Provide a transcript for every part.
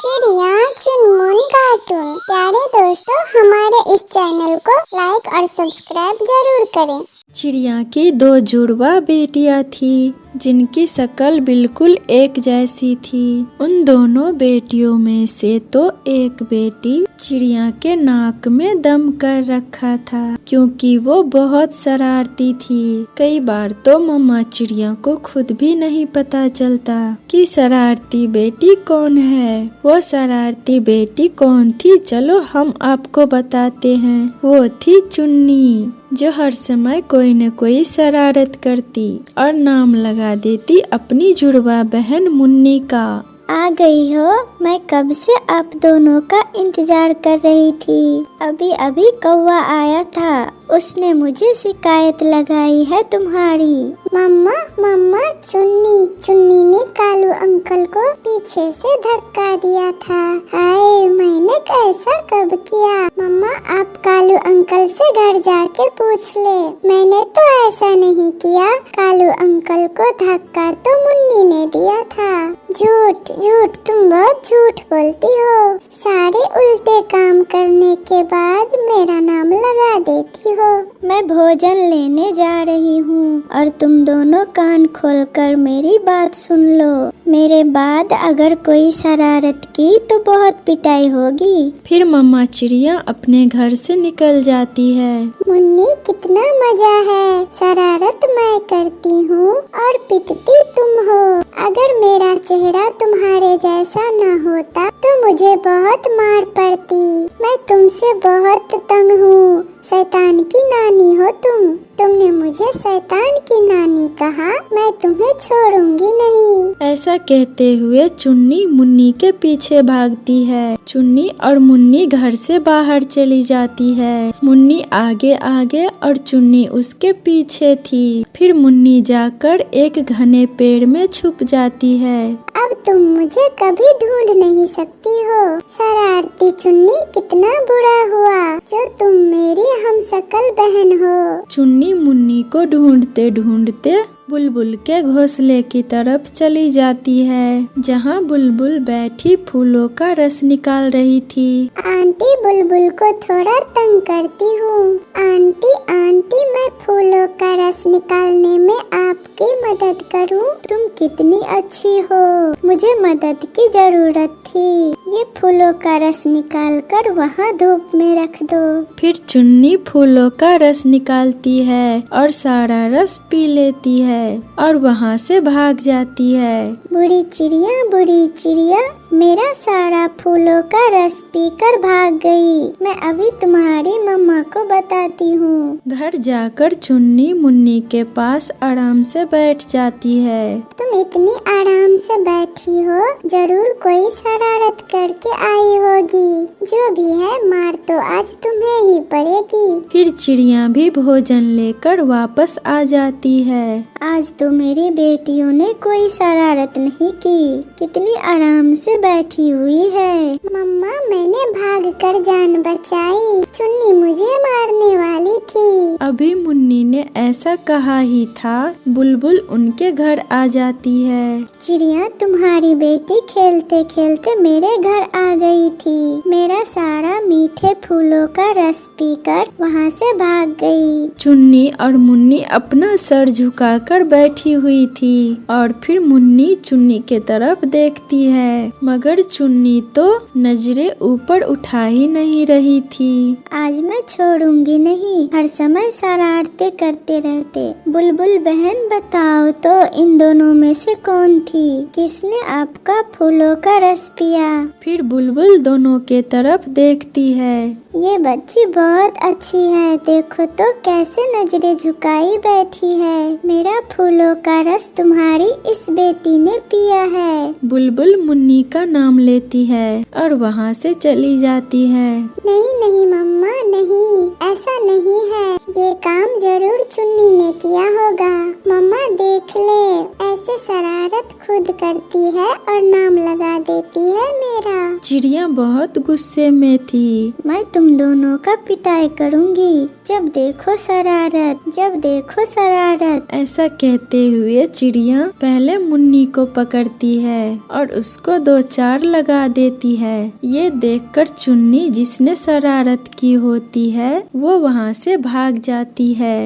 चिड़िया चुनमुन कार्टून। प्यारे दोस्तों, हमारे इस चैनल को लाइक और सब्सक्राइब जरूर करें। चिड़िया की दो जुड़वा बेटियां थी जिनकी शक्ल बिल्कुल एक जैसी थी। उन दोनों बेटियों में से तो एक बेटी चिड़िया के नाक में दम कर रखा था क्योंकि वो बहुत शरारती थी। कई बार तो मम्मा चिड़िया को खुद भी नहीं पता चलता कि शरारती बेटी कौन है। वो शरारती बेटी कौन थी, चलो हम आपको बताते हैं। वो थी चुन्नी, जो हर समय कोई न कोई शरारत करती और नाम लगा देती अपनी जुड़वा बहन मुन्नी का। आ गई हो, मैं कब से आप दोनों का इंतजार कर रही थी। अभी अभी कौवा आया था, उसने मुझे शिकायत लगाई है तुम्हारी। मम्मा मम्मा, चुन्नी ने कालू अंकल को पीछे से धक्का दिया था। हाय, मैंने ऐसा कब किया। मम्मा, आप कालू अंकल से घर जाके पूछ ले, मैंने तो ऐसा नहीं किया। कालू अंकल को धक्का तो मुन्नी ने दिया था। झूठ झूठ, तुम बहुत झूठ बोलती हो। सारे उल्टे काम करने के बाद मेरा नाम लगा देती हो। मैं भोजन लेने जा रही हूँ और तुम दोनों कान खोलकर मेरी बात सुन लो। मेरे बाद अगर कोई शरारत की तो बहुत पिटाई होगी। फिर मम्मा चिड़िया अपने घर से निकल जाती है। मुन्नी, कितना मजा है। शरारत मैं करती हूँ और पिटती तुम हो। अगर मेरा चेहरा तुम्हारे जैसा न होता तो मुझे बहुत मार पड़ती। मैं तुमसे बहुत तंग हूँ। शैतान की नानी हो तुम। तुमने मुझे शैतान की नानी कहा, मैं तुम्हें छोड़ूंगी नहीं। ऐसा कहते हुए चुन्नी मुन्नी के पीछे भागती है। चुन्नी और मुन्नी घर से बाहर चली जाती है। मुन्नी आगे आगे और चुन्नी उसके पीछे थी। फिर मुन्नी जाकर एक घने पेड़ में छुप जाती है। अब तुम मुझे कभी ढूंढ नहीं सकती हो। शरारती चुन्नी, कितना बुरा हुआ जो तुम मेरी हमशक्ल बहन हो। चुन्नी मुन्नी को ढूंढते ढूंढते बुलबुल के घोंसले की तरफ चली जाती है, जहाँ बुलबुल बैठी फूलों का रस निकाल रही थी। आंटी, बुलबुल को थोड़ा तंग करती हूँ। आंटी आंटी, मैं फूलों का रस निकालने में आपकी मदद करूँ? तुम कितनी अच्छी हो, मुझे मदद की जरूरत थी। ये फूलों का रस निकाल कर वहाँ धूप में रख दो। फिर चुन्नी फूलों का रस निकालती है और सारा रस पी लेती है और वहाँ से भाग जाती है। बुरी चिड़िया, मेरा सारा फूलों का रस पीकर भाग गई। मैं अभी तुम्हारी मम्मा को बताती हूँ। घर जाकर चुन्नी मुन्नी के पास आराम से बैठ जाती है। तुम इतनी आराम से बैठी हो, जरूर कोई शरारत करके आई होगी। जो भी है, मार तो आज तुम्हें ही पड़ेगी। फिर चिड़िया भी भोजन लेकर वापस आ जाती है। आज तो मेरी बेटियों ने कोई शरारत नहीं की, कितनी आराम से बैठी हुई है। मम्मा, मैंने भागकर जान बचाई। चुन्नी मुझे मारने वाली थी। अभी मुन्नी ने ऐसा कहा ही था, बुलबुल उनके घर आ जाती है। चिड़िया, तुम्हारी बेटी खेलते खेलते मेरे घर आ गई थी। मेरा सारा मीठे फूलों का रस पीकर वहाँ से भाग गई। चुन्नी और मुन्नी अपना सर झुकाकर बैठी हुई थी और फिर मुन्नी चुन्नी के तरफ देखती है, मगर चुन्नी तो नजरें ऊपर उठा ही नहीं रही थी। आज मैं छोड़ूंगी नहीं, हर समय शरारतें करते रहते। बुलबुल बहन, बताओ तो इन दोनों में से कौन थी? किसने आपका फूलों का रस पिया? फिर बुलबुल दोनों के तरफ देखती है। ये बच्ची बहुत अच्छी है, देखो तो कैसे नजरें झुकाई बैठी है। मेरा फूलों का रस तुम्हारी इस बेटी ने पिया है। बुलबुल मुन्नी का नाम लेती है और वहाँ से चली जाती है। नहीं नहीं मम्मा, नहीं, ऐसा नहीं है। ये काम जरूर चुन्नी ने किया होगा। मम्मा देख ले, ऐसे शरारत खुद करती है और नाम लगा देती है मेरा। चिड़िया बहुत गुस्से में थी। मैं तुम दोनों का पिटाई करूंगी, जब देखो शरारत, जब देखो शरारत। ऐसा कहते हुए चिड़िया पहले मुन्नी को पकड़ती है और उसको 2 चार लगा देती है। ये देखकर चुन्नी, जिसने शरारत की होती है, वो वहाँ से भाग जाती है।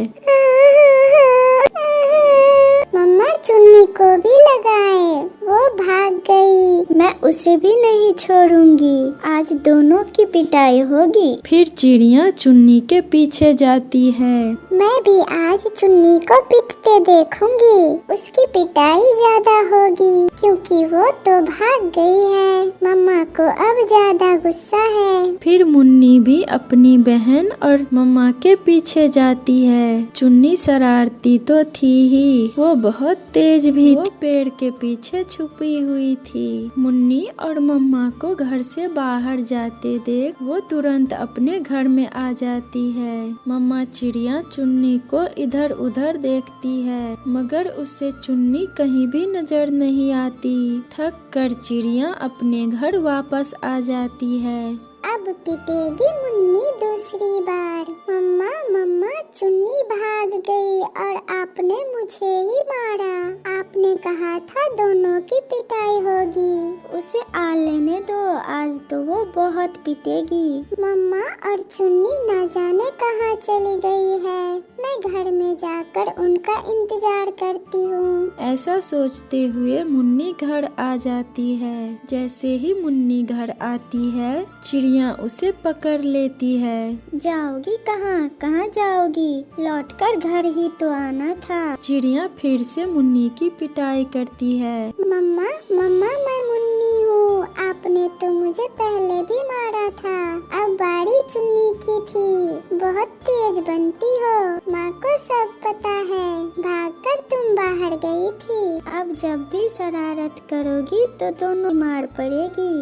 मम्मा चुन्नी को भी लगाए, वो भाग गई। मैं उसे भी नहीं छोड़ूंगी, आज दोनों की पिटाई होगी। फिर चिड़िया चुन्नी के पीछे जाती है। मैं भी आज चुन्नी को पिटते देखूंगी, उसकी पिटाई ज्यादा होगी, क्योंकि वो तो भाग गई है। मम्मा को अब ज्यादा गुस्सा है। फिर मुन्नी भी अपनी बहन और मम्मा के पीछे जाती है। चुन्नी शरारती तो थी ही, वो बहुत तेज भी। वो पेड़ के पीछे छुपी हुई थी। मुन्नी और मम्मा को घर से बाहर जाते देख वो तुरंत अपने घर में आ जाती है। मम्मा चिड़िया चुन्नी को इधर उधर देखती है, मगर उससे चुन्नी कहीं भी नजर नहीं आती। थक कर चिड़िया अपने घर वापस आ जाती है। अब पिटेगी मुन्नी दूसरी बार। मम्मा मम्मा चुन्नी भाग गई और आपने मुझे ही मारा। आपने कहा था दोनों की पिटाई होगी। उसे आ लेने दो, आज तो वो बहुत पिटेगी। मम्मा और चुन्नी न जाने कहाँ चली गई है। मैं घर में जाकर उनका इंतजार करती हूँ। ऐसा सोचते हुए मुन्नी घर आ जाती है। जैसे ही मुन्नी घर आती है, चिड़िया उसे पकड़ लेती है। जाओगी कहाँ, कहाँ जाओगी? लौटकर घर ही तो आना था। चिड़िया फिर से मुन्नी की पिटाई करती है। मम्मा मम्मा मैं मुन्नी हूँ, आपने तो मुझे पहले भी मारा था। अब बारी चुन्नी की थी। बहुत तेज बनती हो, माँ को सब पता है। भागकर तुम बाहर गई थी। अब जब भी शरारत करोगी तो दोनों मार पड़ेगी।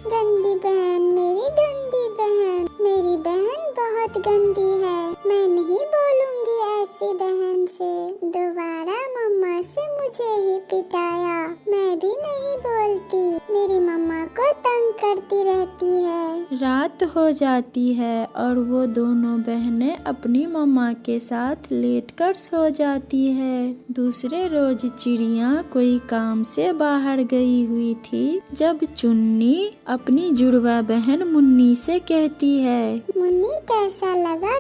गंदी बहन, मेरी गंदी बहन, मेरी बहन बहुत गंदी है। मैं नहीं बोलूंगी ऐसी बहन से। दोबारा मम्मा से मुझे ही पिटाया, मैं भी नहीं बोलती। मेरी मम्मा को तंग करती रहती है। रात हो जाती है और वो दोनों बहनें अपनी मम्मा के साथ लेटकर सो जाती है। दूसरे रोज चिड़िया कोई काम से बाहर गई हुई थी, जब चुन्नी अपनी जुड़वा बहन मुन्नी से कहती है, मुन्नी कैसा लगा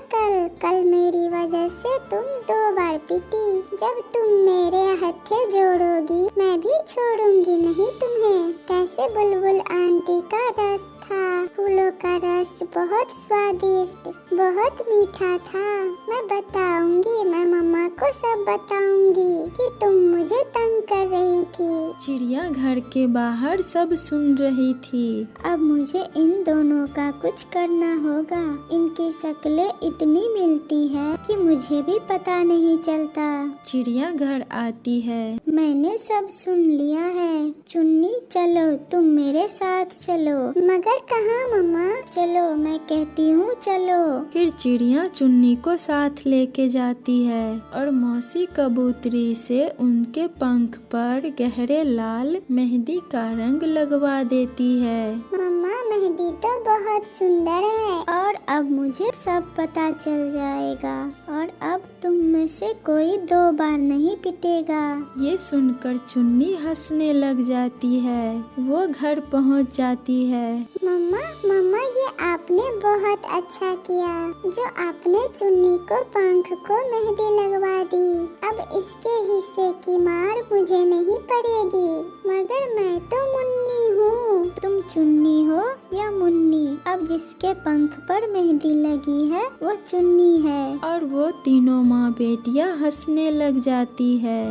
कल मेरी वजह से तुम 2 बार पिटी। जब तुम मेरे हत्थे जोड़ोगी मैं भी छोड़ूंगी नहीं तुम्हें। कैसे बुलबुल आंटी का रस था, फूलों का रस बहुत स्वादिष्ट, बहुत मीठा था। मैं बताऊंगी, मैं मम्मा को सब बताऊंगी कि तुम मुझे तंग कर रही थी। चिड़िया घर के बाहर सब सुन रही थी। अब मुझे इन दोनों का कुछ करना होगा। इनकी शक्लें इतनी मिलती है कि मुझे भी पता नहीं चलता। चिड़िया घर आती है। मैंने सब सुन लिया है। चुन्नी चलो, तुम मेरे साथ चलो। मगर कहाँ मम्मा? चलो, मैं कहती हूँ चलो। फिर चिड़िया चुन्नी को साथ लेके जाती है और मौसी कबूतरी से उनके पंख पर गहरे लाल मेहंदी का रंग लगवा देती है। मम्मा मेहंदी तो बहुत सुंदर है और अब मुझे सब पता चल जाएगा और अब तुम में से कोई 2 बार नहीं पिटेगा। ये सुनकर चुन्नी हंसने लग जाती है। वो घर पहुंच जाती है। मम्मा मम्मा ये आपने बहुत अच्छा किया जो आपने चुन्नी को पंख को मेहंदी लगवा दी। अब इसके हिस्से की मार मुझे नहीं पड़ेगी। मगर मैं तो मुन्नी हूँ। तुम चुन्नी हो या मुन्नी? अब जिसके पंख पर मेहंदी लगी है वो चुन्नी है। और वो तीनों माँ बेटियाँ हंसने लग जाती है।